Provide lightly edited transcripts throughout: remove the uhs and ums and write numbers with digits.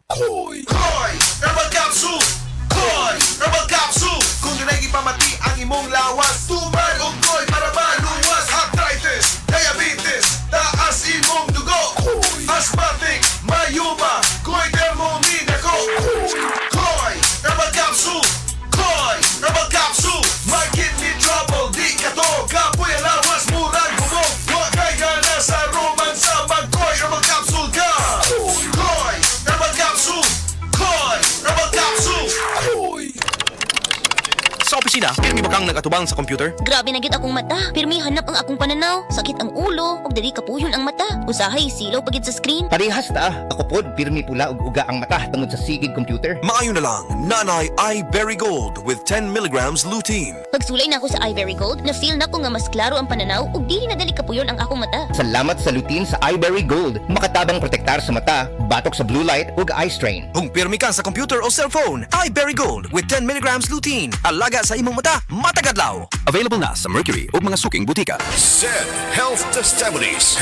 Koy Herbal Capsule Koy Herbal Capsule Kung dunay ipamati ang imong lawas, tumar o koy para maluwas. Arthritis, diabetes, taas imong dugo, asthmatic, mayuma, koy dermomin ako. Koy Herbal Capsule Koy Herbal Capsule. May kidney trouble, di ka to kapoy ang lawas, murag humog. Huwag kay gana sa romansa, mag-Koy Herbal Capsule ka. Koy Herbal Capsule Koy Herbal Capsule. Sa opisina, pirmi ba kang nagatubang sa computer? Grabe na gyud akong mata. Pirmi hanap ang akong pananaw. Sakit ang ulo, ug dili kapuyon ang mata. Usahay silaw pagid sa screen. Parehas ta. Ako pod, pirmi pula ug uga ang mata tungod sa sigig computer. Maayo na lang, Nanay iBerry Gold with 10 milligrams lutein. Pagsulay na ako sa iBerry Gold, na-feel na ko nga mas klaro ang pananaw ug dili na dali kapuyon ang akong mata. Salamat sa lutein sa iBerry Gold. Makatabang protektar sa mata, batok sa blue light ug eye strain. Kung pirmi ka sa computer o cellphone, iBerry Gold with 10 milligrams lutein. Alaga sa imong mata, matagadlaw. Available na sa Mercury o mga suking butika. Said Health Testimonies.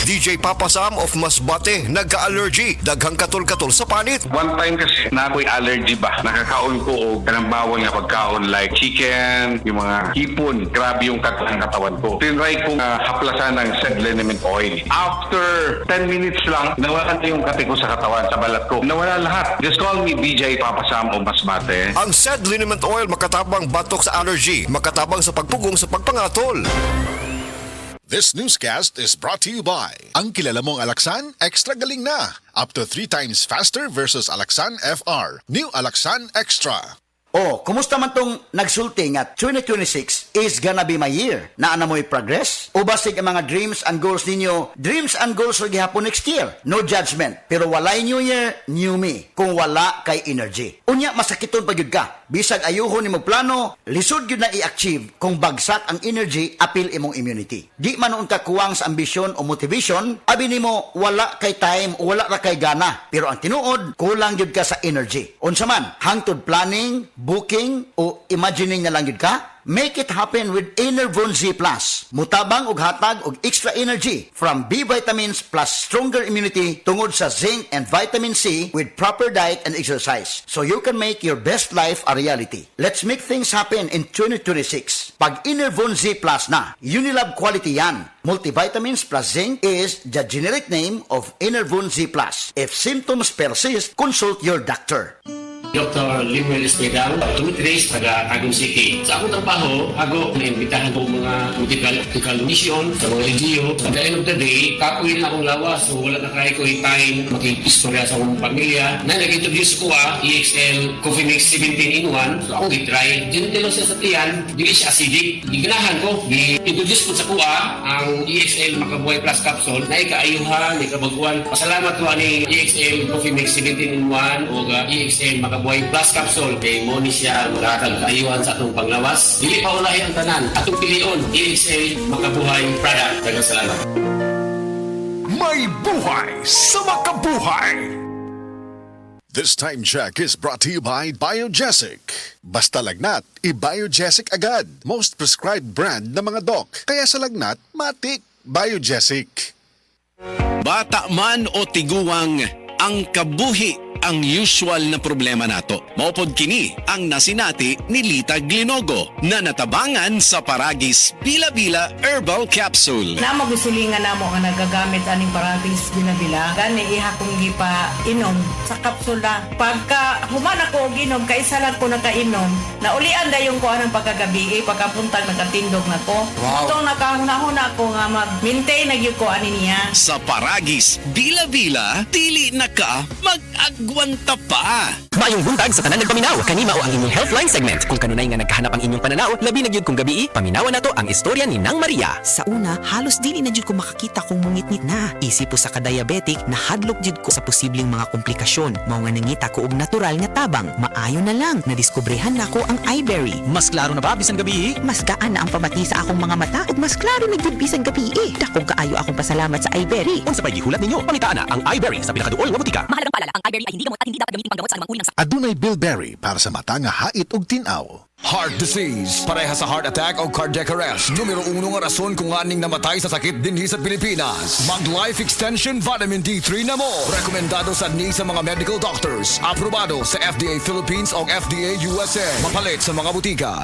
DJ Papa Sam of Masbate nagka-allergy, daghang katol-katol sa panit. One time kasi na ako'y allergy ba? Nakakaon ko o kanang bawal nga pagkaon like chicken, yung mga hipon. Grabe yung katawan ko. Tinry kong haplasan ng said liniment oil. After 10 minutes lang, nawala na yung kate ko sa katawan, sa balat ko. Nawala lahat. Just call me DJ Papa Sam o Masbate. Ang said liniment oil makatabang batok sa allergy, makatabang sa pagpugong sa pagpangatol. This newscast is brought to you by ang kilala mong Alaxan, extra galing na. Up to 3 times faster versus Alaxan FR. New Alaxan Extra. Oh, kumusta man tong nagsulti nga 2026 is gonna be my year? Naa na mo'y progress? O basig ang mga dreams and goals ninyo? Dreams and goals rin gihapon next year. No judgment. Pero walay new year, new me. Kung wala kay energy. Unya, masakiton pa yun ka. Bisag ayuhon ni plano, lisod yun na i-achieve kung bagsak ang energy, apil imong immunity. Di man noon ka kuwang sa ambisyon o motivation, abi nimo wala kay time o wala ra kay gana. Pero ang tinuod, kulang yun ka sa energy. Unsa man, hangtod planning, booking o imagining na lang yun ka? Make it happen with Enervon Z+. Mutabang og hatag og extra energy from B vitamins plus stronger immunity tungod sa zinc and vitamin C with proper diet and exercise. So you can make your best life a reality. Let's make things happen in 2026. Pag Enervon Z+ na, Unilab quality yan. Multivitamins plus zinc is the generic name of Enervon Z+. If symptoms persist, consult your doctor. Dr. Limuel Espedal, tumitrace taga Tagum City. Sa akong trabaho, ako naimbitahan ko mga medical mission sa mga LGU. At the end of the day, kapoy na akong lawas. So wala na kaya ko yung time makikistorya sa akong pamilya. Na nag-introduce ko EXL Coffee Mix 17 in 1. So akong i-try. Dinitilo siya sa tiyan, di siya acidic. Iganahan ko, di-introduce ko sa kuha ang EXL Makabuhay Plus Capsule na ikaayuhan, ikabaguan. Pasalamat ko ani EXL Coffee Mix 17 in 1 o EXL Makabuhay Plus Capsule kay mo ni siya magkakag kaayuhan sa atong panglawas. Dili pa ulahi ang tanan. Atong pilion, EXL Makabuhay product. Daghang salamat. May buhay sa makabuhay! This time check is brought to you by Biogesic. Basta lagnat, i-Biogesic agad. Most prescribed brand ng mga doc. Kaya sa lagnat, matik. Biogesic. Bata man o tiguang, ang kabuhi ang usual na problema nato. Maupod kini ang nasinati ni Lita Glinogo na natabangan sa Paragis Bila-Bila Herbal Capsule. Namo gusilingan namo nga nagagamit aning Paragis Bila-Bila. Gani iha kong gipa inom sa kapsula. Pagka human ako og inom, kaisa lang ko nakainom, naulian dayon ko anang pagkagabi, pagkapuntag nagkatindog na ko. Wow. Itong nakahuna ko nga mag-maintain na gyud ko ani niya. Sa Paragis Bila-Bila, dili na ka mag-agwanta pa. Maayong buntag sa tanan nagpaminaw. Kanima o ang inyong Healthline segment. Kung kanunay nga nagkahanap ang inyong pananaw, labi na gyud kung gabi, paminawan nato ang istorya ni Nang Maria. Sa una, halos dili na jud ko makakita kung mungit-ngit na. Isip po sa ka-diabetic, nahadlok jud ko sa posibleng mga komplikasyon. Mao nga nangita ko og natural nga tabang. Maayo na lang, nadiskobrehan nako ang iBerry. Mas klaro na ba bisan gabi? Mas gaan na ang pamati sa akong mga mata ug mas klaro na jud bisan gabi. Dakong kaayo akong pasalamat sa iBerry. Unsa pay gihulat ninyo? Pangitaan na ang iBerry sa pinakaduol nga butika. Mahalagang paalala, ang iBerry ay hindi gamot at hindi dapat gamitin panggamot sa anumang uri ng Adunay bilberry para sa mata nga hait ug tin-aw. Heart disease, pareha sa heart attack o cardiac arrest. Numero 1 nga rason kung aning namatay sa sakit dinhi sa Pilipinas. Mag Life Extension Vitamin D3 na mo. Rekomendado sa mga medical doctors. Aprobado sa FDA Philippines o FDA USA. Mapalit sa mga butika.